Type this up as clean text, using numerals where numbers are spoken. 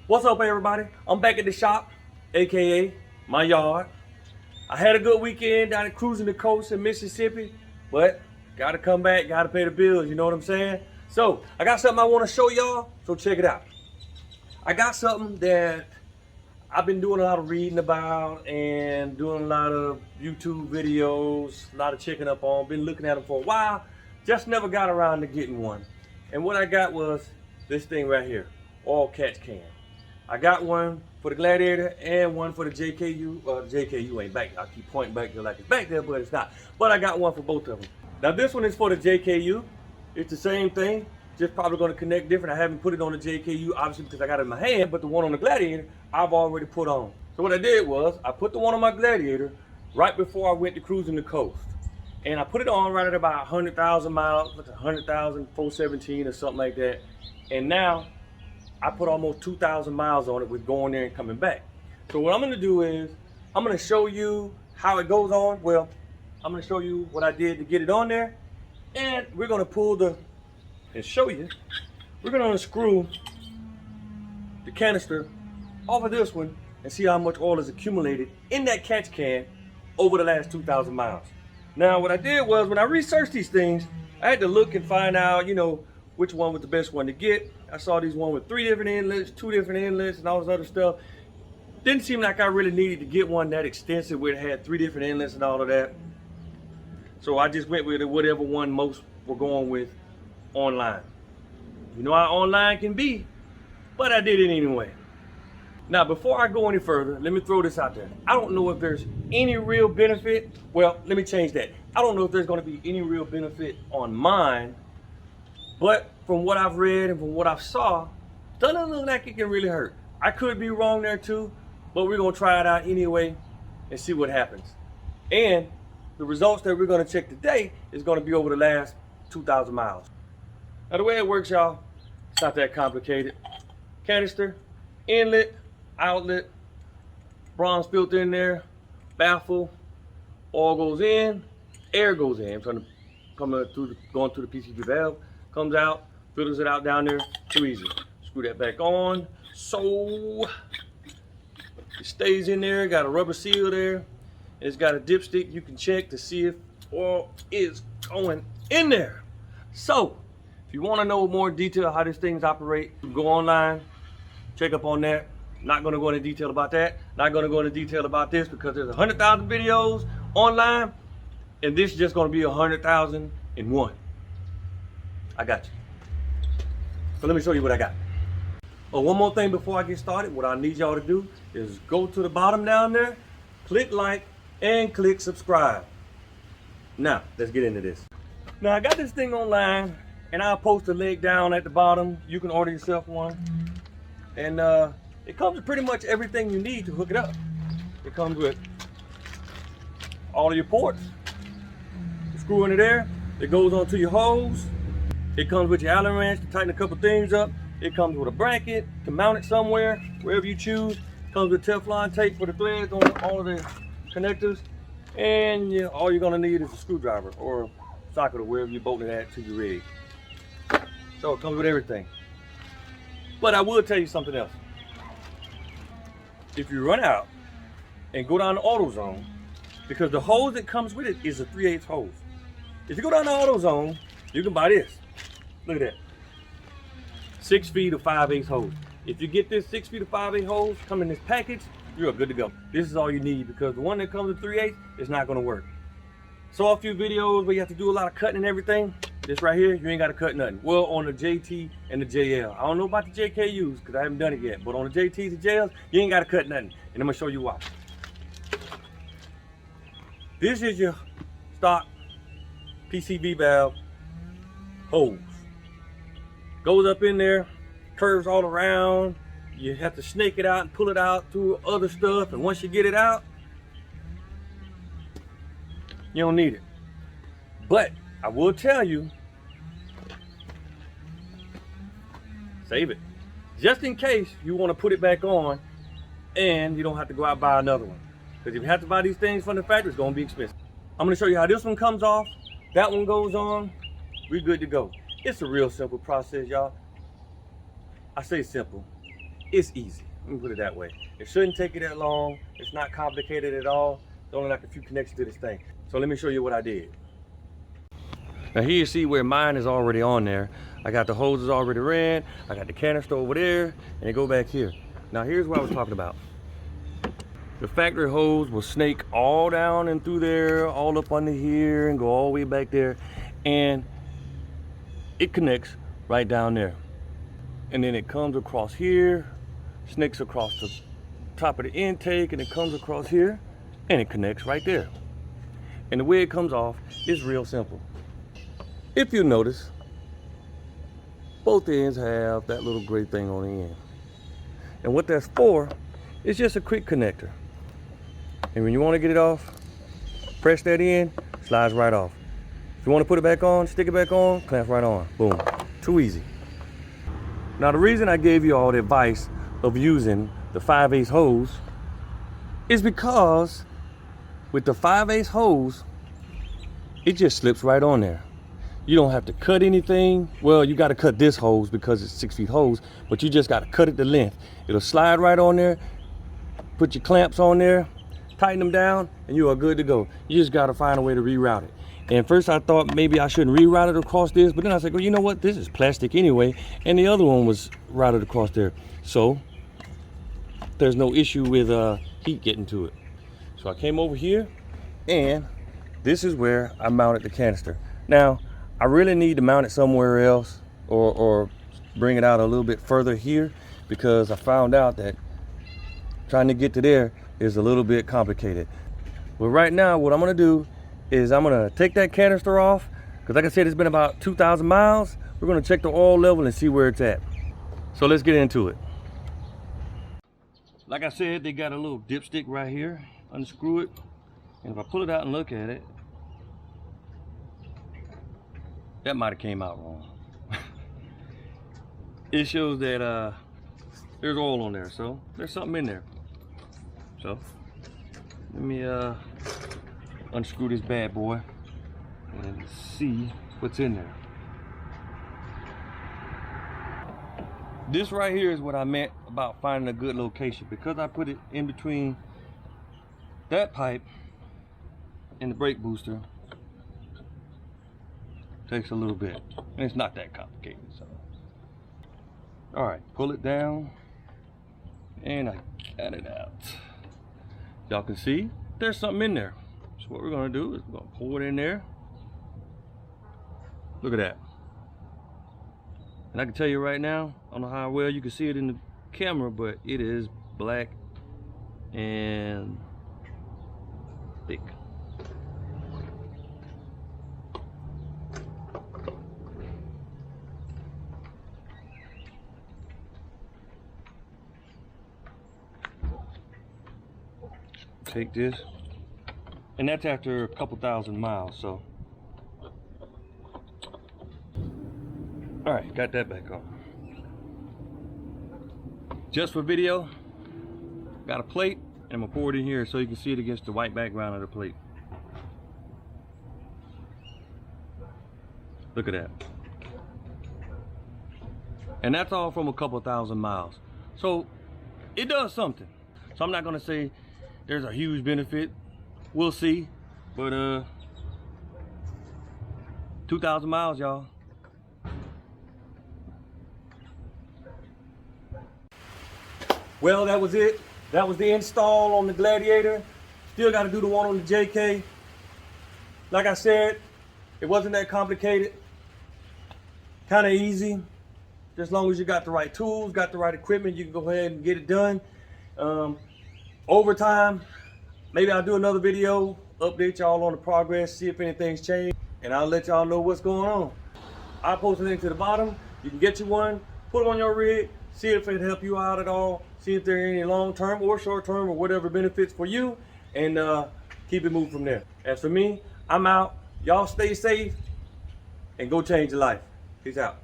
What's up, everybody? I'm back at the shop, aka my yard. I had a good weekend down at cruising the coast in Mississippi, but gotta come back, gotta pay the bills, you know what I'm saying? So I got something I want to show y'all, so check it out. I got something that I've been doing a lot of reading about and doing a lot of YouTube videos, a lot of checking up on, been looking at them for a while, just never got around to getting one. And what I got was this thing right here, oil catch can. I got one for the Gladiator and one for the JKU. Well, the JKU ain't back. I keep pointing back there like it's back there, but it's not. But I got one for both of them. Now this one is for the JKU. It's the same thing, just probably going to connect different. I haven't put it on the JKU, obviously, because I got it in my hand, but the one on the Gladiator, I've already put on. So what I did was, I put the one on my Gladiator right before I went to cruising the coast. And I put it on right at about 100,000 miles, 100,000, 417 or something like that. And now, I put almost 2,000 miles on it with going there and coming back. So what I'm gonna do is, I'm gonna show you how it goes on. Well, I'm gonna show you what I did to get it on there. And we're gonna pull and show you, we're gonna unscrew the canister off of this one and see how much oil is accumulated in that catch can over the last 2,000 miles. Now, what I did was, when I researched these things, I had to look and find out, which one was the best one to get. I saw these one with 3 different inlets, 2 different inlets, and all this other stuff. Didn't seem like I really needed to get one that extensive where it had 3 different inlets and all of that. So I just went with whatever one most were going with online. You know how online can be, but I did it anyway. Now, before I go any further, let me throw this out there. I don't know if there's any real benefit. Well, let me change that. I don't know if there's going to be any real benefit on mine. But from what I've read and from what I saw, doesn't look like it can really hurt. I could be wrong there too, but we're gonna try it out anyway and see what happens. And the results that we're gonna check today is gonna be over the last 2,000 miles. Now the way it works, y'all, it's not that complicated. Canister, inlet, outlet, bronze filter in there, baffle, oil goes in, air goes in, going through the PCV valve. Comes out, filters it out down there, too easy. Screw that back on. So it stays in there, got a rubber seal there. It's got a dipstick you can check to see if oil is going in there. So if you want to know more detail how these things operate, go online, check up on that. Not going to go into detail about that. Not going to go into detail about this because there's 100,000 videos online, and this is just going to be 100,001. I got you. So let me show you what I got. Oh, one more thing before I get started. What I need y'all to do is go to the bottom down there, click like, and click subscribe. Now, let's get into this. Now, I got this thing online, and I'll post a link down at the bottom. You can order yourself one. And it comes with pretty much everything you need to hook it up. It comes with all of your ports. You screw into there. It goes onto your hose. It comes with your Allen wrench to tighten a couple things up. It comes with a bracket to mount it somewhere, wherever you choose. It comes with Teflon tape for the threads on all of the connectors. And all you're gonna need is a screwdriver or a socket or wherever you're bolting it at to your rig. So it comes with everything. But I will tell you something else. If you run out and go down to AutoZone, because the hose that comes with it is a 3/8 hose. If you go down to AutoZone, you can buy this. Look at that. 6 feet of 5/8 hose. If you get this 6 feet of 5/8 hose, come in this package, you're good to go. This is all you need because the one that comes with 3/8 is not gonna work. Saw a few videos where you have to do a lot of cutting and everything. This right here, you ain't gotta cut nothing. Well, on the JT and the JL. I don't know about the JKUs because I haven't done it yet, but on the JTs and JLs, you ain't gotta cut nothing. And I'm gonna show you why. This is your stock PCV valve hose. Goes up in there, curves all around. You have to snake it out and pull it out through other stuff. And once you get it out, you don't need it. But I will tell you, save it. Just in case you want to put it back on and you don't have to go out and buy another one. Because if you have to buy these things from the factory, it's going to be expensive. I'm going to show you how this one comes off. That one goes on. We're good to go. It's a real simple process, y'all. I say simple. it's easy. Let me put it that way. It shouldn't take you that long. It's not complicated at all. It's only like a few connections to this thing. So let me show you what I did. Now here you see where mine is already on there. I got the hoses already ran. I got the canister over there, and they go back here. Now here's what I was talking about. The factory hose will snake all down and through there, all up under here, and go all the way back there. And it connects right down there. And then it comes across here, snakes across the top of the intake, and it comes across here, and it connects right there. And the way it comes off is real simple. If you notice, both ends have that little gray thing on the end. And what that's for is just a quick connector. And when you want to get it off, press that in, slides right off. If you want to put it back on, stick it back on, clamp right on. Boom. Too easy. Now the reason I gave you all the advice of using the 5/8 hose is because with the 5/8 hose, it just slips right on there. You don't have to cut anything. Well, you got to cut this hose because it's 6 feet hose, but you just got to cut it to length. It'll slide right on there. Put your clamps on there, tighten them down, and you are good to go. You just got to find a way to reroute it. And first I thought maybe I shouldn't reroute it across this, but then I said, well, you know what? This is plastic anyway, and the other one was routed across there. So there's no issue with heat getting to it. So I came over here, and this is where I mounted the canister. Now, I really need to mount it somewhere else or bring it out a little bit further here, because I found out that trying to get to there is a little bit complicated. But right now, what I'm gonna do is I'm gonna take that canister off, because like I said, it's been about 2,000 miles. We're gonna check the oil level and see where it's at. So let's get into it. Like I said, they got a little dipstick right here. Unscrew it, and if I pull it out and look at it, that might have came out wrong. It shows that there's oil on there, so there's something in there. So let me unscrew this bad boy and see what's in there. This right here is what I meant about finding a good location, because I put it in between that pipe and the brake booster. Takes a little bit, and it's not that complicated. So all right, pull it down, and I got it out. Y'all can see there's something in there. So what we're gonna do is we're gonna pour it in there. Look at that. And I can tell you right now, I don't know how well you can see it in the camera, but it is black and thick. Take this, and that's after a couple thousand miles. So all right, got that back on. Just for video, got a plate, and I'm gonna pour it in here so you can see it against the white background of the plate. Look at that. And that's all from a couple thousand miles. So it does something. So I'm not gonna say there's a huge benefit. We'll see. But 2,000 miles, y'all. Well, that was it. That was the install on the Gladiator. Still got to do the one on the JK. Like I said, it wasn't that complicated. Kind of easy. Just as long as you got the right tools, got the right equipment, you can go ahead and get it done. Over time, maybe I'll do another video, update y'all on the progress, see if anything's changed, and I'll let y'all know what's going on. I'll post a link to the bottom. You can get you one, put it on your rig, see if it help you out at all, see if there are any long-term or short-term or whatever benefits for you, and keep it moving from there. As for me, I'm out. Y'all stay safe and go change your life. Peace out.